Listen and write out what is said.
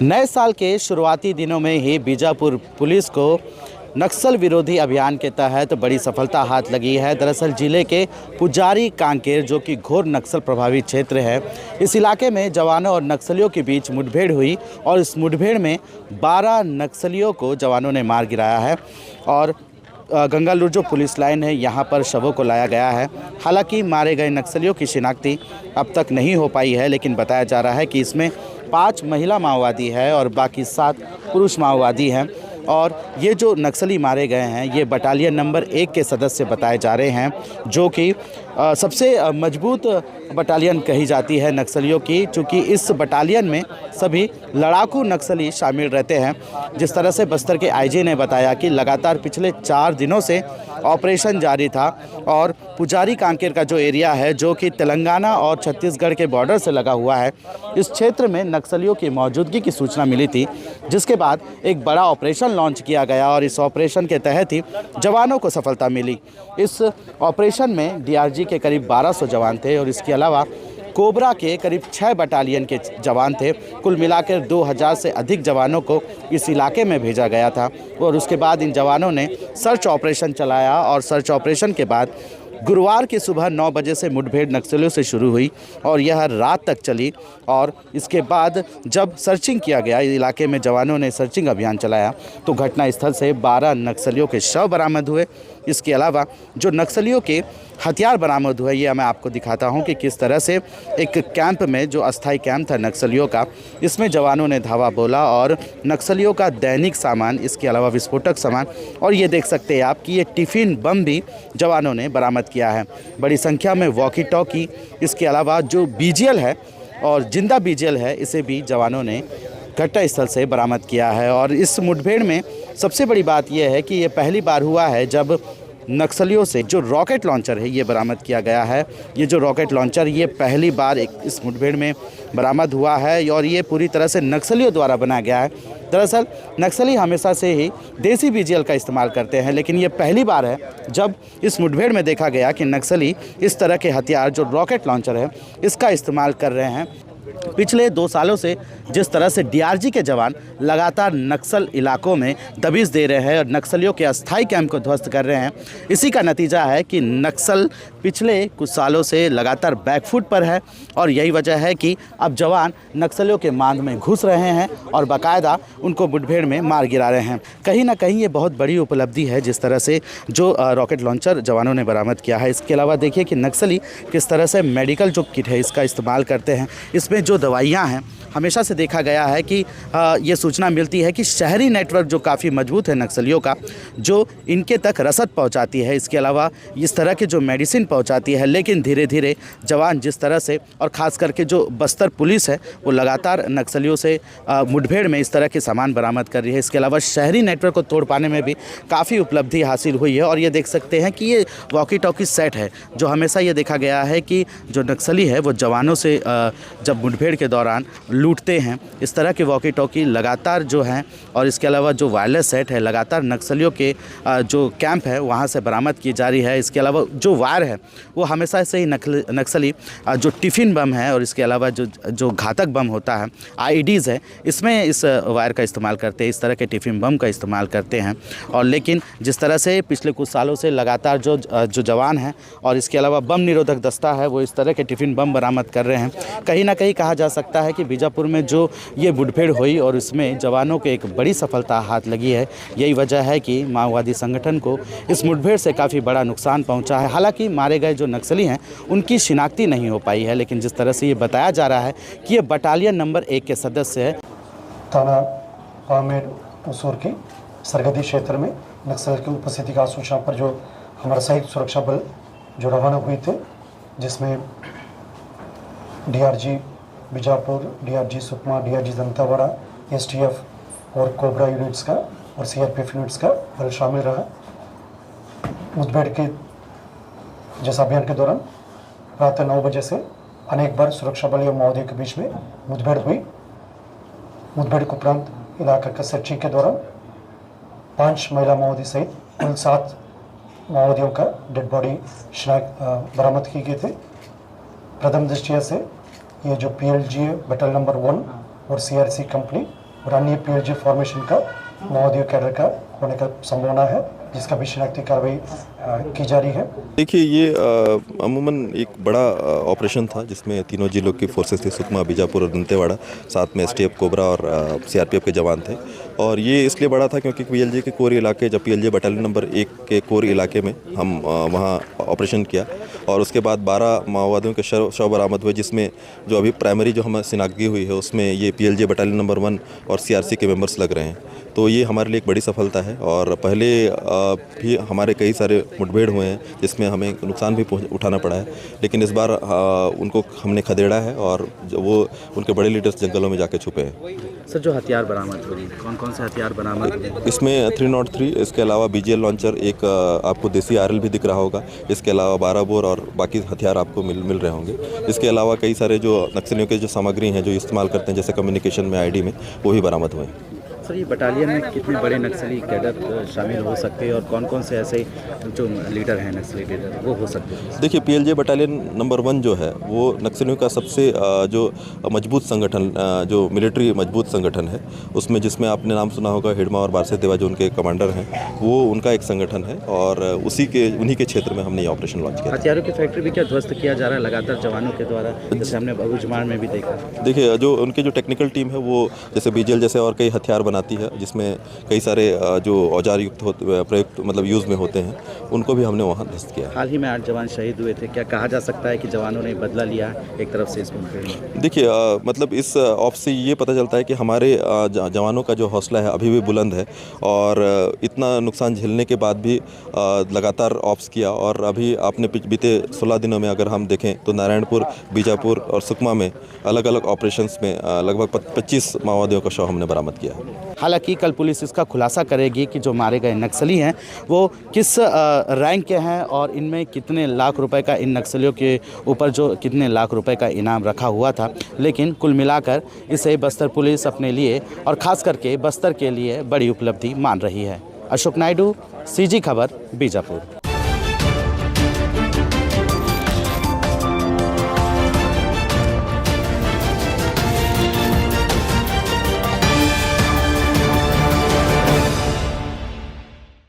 नए साल के शुरुआती दिनों में ही बीजापुर पुलिस को नक्सल विरोधी अभियान के तहत बड़ी सफलता हाथ लगी है। दरअसल जिले के पुजारी कांकेर, जो कि घोर नक्सल प्रभावित क्षेत्र है, इस इलाके में जवानों और नक्सलियों के बीच मुठभेड़ हुई और इस मुठभेड़ में 12 नक्सलियों को जवानों ने मार गिराया है और गंगालूर जो पुलिस लाइन है यहाँ पर शवों को लाया गया है। हालांकि मारे गए नक्सलियों की शिनाख्ती अब तक नहीं हो पाई है, लेकिन बताया जा रहा है कि इसमें 5 महिला माओवादी है और बाकी 7 पुरुष माओवादी हैं। और ये जो नक्सली मारे गए हैं ये बटालियन नंबर 1 के सदस्य बताए जा रहे हैं, जो कि सबसे मजबूत बटालियन कही जाती है नक्सलियों की, चूँकि इस बटालियन में सभी लड़ाकू नक्सली शामिल रहते हैं। जिस तरह से बस्तर के आईजी ने बताया कि लगातार पिछले 4 दिनों से ऑपरेशन जारी था और पुजारी कांकेर का जो एरिया है, जो कि तेलंगाना और छत्तीसगढ़ के बॉर्डर से लगा हुआ है, इस क्षेत्र में नक्सलियों की मौजूदगी की सूचना मिली थी, जिसके बाद एक बड़ा ऑपरेशन लॉन्च किया गया और इस ऑपरेशन के तहत ही जवानों को सफलता मिली। इस ऑपरेशन में डीआरजी के करीब 1200 जवान थे और इसके अलावा कोबरा के करीब 6 बटालियन के जवान थे। कुल मिलाकर 2000 से अधिक जवानों को इस इलाके में भेजा गया था और उसके बाद इन जवानों ने सर्च ऑपरेशन चलाया और सर्च ऑपरेशन के बाद गुरुवार की सुबह 9 बजे से मुठभेड़ नक्सलियों से शुरू हुई और यह रात तक चली। और इसके बाद जब सर्चिंग किया गया, इलाके में जवानों ने सर्चिंग अभियान चलाया, तो घटनास्थल से 12 नक्सलियों के शव बरामद हुए। इसके अलावा जो नक्सलियों के हथियार बरामद हुए, ये मैं आपको दिखाता हूं कि किस तरह से एक कैंप में, जो अस्थाई कैंप था नक्सलियों का, इसमें जवानों ने धावा बोला और नक्सलियों का दैनिक सामान, इसके अलावा विस्फोटक सामान, और ये देख सकते हैं आप कि ये टिफ़िन बम भी जवानों ने बरामद किया है। बड़ी संख्या में वॉकी टॉकी, इसके अलावा जो बीजीएल है और जिंदा बीजीएल है, इसे भी जवानों ने घटनास्थल से बरामद किया है। और इस मुठभेड़ में सबसे बड़ी बात यह है कि ये पहली बार हुआ है जब नक्सलियों से जो रॉकेट लॉन्चर है ये बरामद किया गया है। ये जो रॉकेट लॉन्चर ये पहली बार इस मुठभेड़ में बरामद हुआ है और ये पूरी तरह से नक्सलियों द्वारा बनाया गया है। दरअसल नक्सली हमेशा से ही देसी बीजीएल का इस्तेमाल करते हैं, लेकिन ये पहली बार है जब इस मुठभेड़ में देखा गया कि नक्सली इस तरह के हथियार, जो रॉकेट लॉन्चर है, इसका इस्तेमाल कर रहे हैं। पिछले 2 सालों से जिस तरह से डीआरजी के जवान लगातार नक्सल इलाकों में दबिश दे रहे हैं और नक्सलियों के अस्थाई कैंप को ध्वस्त कर रहे हैं, इसी का नतीजा है कि नक्सल पिछले कुछ सालों से लगातार बैकफुट पर है और यही वजह है कि अब जवान नक्सलियों के मांग में घुस रहे हैं और बाकायदा उनको मुठभेड़ में मार गिरा रहे हैं। कहीं ना कहीं ये बहुत बड़ी उपलब्धि है जिस तरह से जो रॉकेट लॉन्चर जवानों ने बरामद किया है। इसके अलावा देखिए कि नक्सली किस तरह से मेडिकल जो किट है इसका इस्तेमाल करते हैं। इसमें जो दवाइयाँ हैं, हमेशा से देखा गया है कि ये सूचना मिलती है कि शहरी नेटवर्क जो काफ़ी मजबूत है नक्सलियों का, जो इनके तक रसद पहुंचाती है, इसके अलावा इस तरह के जो मेडिसिन पहुंचाती है। लेकिन धीरे धीरे जवान जिस तरह से, और ख़ास करके जो बस्तर पुलिस है, वो लगातार नक्सलियों से मुठभेड़ में इस तरह के सामान बरामद कर रही है। इसके अलावा शहरी नेटवर्क को तोड़ पाने में भी काफ़ी उपलब्धि हासिल हुई है। और ये देख सकते हैं कि ये वॉकी टॉकी सेट है, जो हमेशा ये देखा गया है कि जो नक्सली है वो जवानों से जब मुठभेड़ के दौरान लूटते हैं, इस तरह के वॉकी टॉकी लगातार जो हैं, और इसके अलावा जो वायरलेस सेट है लगातार नक्सलियों के जो कैंप है वहाँ से बरामद की जा रही है। इसके अलावा जो वायर है वो हमेशा से ही नक्सली जो टिफ़िन बम है और इसके अलावा जो घातक बम होता है, आईईडीज़ है, इसमें इस वायर का इस्तेमाल करते हैं, इस तरह के टिफ़िन बम का इस्तेमाल करते हैं। और लेकिन जिस तरह से पिछले कुछ सालों से लगातार जो जवान हैं और इसके अलावा बम निरोधक दस्ता है वो इस तरह के टिफ़िन बम बरामद कर रहे हैं, कहीं ना कहीं कहा जा सकता है कि बीजापुर में जो ये मुठभेड़ हुई और इसमें जवानों को एक बड़ी सफलता हाथ लगी है। यही वजह है कि माओवादी संगठन को इस मुठभेड़ से काफ़ी बड़ा नुकसान पहुंचा है। हालांकि मारे गए जो नक्सली हैं उनकी शिनाख्ती नहीं हो पाई है, लेकिन जिस तरह से ये बताया जा रहा है कि ये बटालियन नंबर 1 के सदस्य है। थाना पामेर उसूर के सरहदी क्षेत्र में नक्सल की उपस्थिति का सूचना पर जो हमारा संयुक्त सुरक्षा बल जो रवाना हुए थे, जिसमें DRG Bijapur, DRG Sukma, DRG Dantewada, STF और कोबरा यूनिट्स का और सीआरपीएफ यूनिट्स का बल शामिल रहा। मुठभेड़ के जिस अभियान के दौरान रात 9 बजे से अनेक बार सुरक्षा बल एवं माओवादियों के बीच में मुठभेड़ हुई। मुठभेड़ के उपरांत इलाका का सर्चिंग के दौरान 5 महिला माओवादी सहित कुल 7 माओवादियों का डेड बॉडी बरामद की गए थे। प्रथम दृष्टिया से ये जो पीएलजी बटालियन नंबर 1 और सीआरसी कंपनी और अन्य पीएलजी फॉर्मेशन का माओवादी कैडर का होने का संभावना है, जिसका भी शिनाख्ती कार्रवाई की जा रही है। देखिए ये अमूमन एक बड़ा ऑपरेशन था जिसमें तीनों जिलों की फोर्सेस थी, सुकमा, बीजापुर और दंतेवाड़ा, साथ में एसटीएफ, कोबरा और सीआरपीएफ के जवान थे। और ये इसलिए बड़ा था क्योंकि पीएलजी के कोर इलाके, जब पीएलजी बटालियन नंबर 1 के कोर इलाके में हम वहाँ ऑपरेशन किया और उसके बाद 12 माओवादियों के शव बरामद हुए, जिसमें जो अभी प्राइमरी जो हमें शिनाख्ती हुई है उसमें ये पीएलजी बटालियन नंबर 1 और सीआरसी के मेंबर्स लग रहे हैं। तो ये हमारे लिए एक बड़ी सफलता है। और पहले भी हमारे कई सारे मुठभेड़ हुए हैं जिसमें हमें नुकसान भी उठाना पड़ा है, लेकिन इस बार उनको हमने खदेड़ा है और जो वो उनके बड़े लीडर्स जंगलों में जाके छुपे हैं। सर, जो हथियार बरामद हुए, कौन कौन से हथियार बरामद हुए? इसमें 303, इसके अलावा बीजीएल लॉन्चर, एक आपको देसी आरएल भी दिख रहा होगा, इसके अलावा 12 बोर और बाकी हथियार आपको मिल रहे होंगे। इसके अलावा कई सारे जो नक्सलियों के जो सामग्री हैं जो इस्तेमाल करते हैं, जैसे कम्युनिकेशन में, आईडी में, वो भी बरामद हुए हैं। सर, ये बटालियन में कितने बड़े नक्सली कैडर शामिल हो सकते हैं और कौन कौन से ऐसे जो लीडर हैं, नक्सली लीडर, वो हो सकते हैं? देखिए, पीएलजे बटालियन नंबर 1 जो है वो नक्सलियों का सबसे जो मजबूत संगठन, जो मिलिट्री मजबूत संगठन है, उसमें जिसमें आपने नाम सुना होगा हिडमा और बारसे देवा, जो उनके कमांडर हैं, वो उनका एक संगठन है और उन्हीं के क्षेत्र में हमने ये ऑपरेशन लॉन्च किया। हथियारों की फैक्ट्री भी क्या ध्वस्त किया जा रहा है लगातार जवानों के द्वारा, जैसे हमने बबूजमार में भी देखा? देखिए, जो उनके जो टेक्निकल टीम है वो जैसे बीजेल जैसे और कई हथियार बनाती है, जिसमें कई सारे जो औजार युक्त प्रयुक्त मतलब यूज़ में होते हैं, उनको भी हमने वहाँ ध्वस्त किया। हाल ही में 8 जवान शहीद हुए थे, क्या कहा जा सकता है कि जवानों ने बदला लिया एक तरफ से इस मुठभेड़ में? देखिए, मतलब इस ऑप से ये पता चलता है कि हमारे जवानों का जो हौसला है अभी भी बुलंद है और इतना नुकसान झेलने के बाद भी लगातार ऑप्स किया। और अभी आपने बीते 16 दिनों में अगर हम देखें तो नारायणपुर, बीजापुर और सुकमा में अलग अलग ऑपरेशंस में लगभग 25 माओवादियों का शव हमने बरामद किया है। हालांकि कल पुलिस इसका खुलासा करेगी कि जो मारे गए नक्सली हैं वो किस रैंक के हैं और इनमें कितने लाख रुपए का, इन नक्सलियों के ऊपर जो कितने लाख रुपए का इनाम रखा हुआ था। लेकिन कुल मिलाकर इसे बस्तर पुलिस अपने लिए और ख़ास करके बस्तर के लिए बड़ी उपलब्धि मान रही है। अशोक नायडू, सीजी खबर, बीजापुर।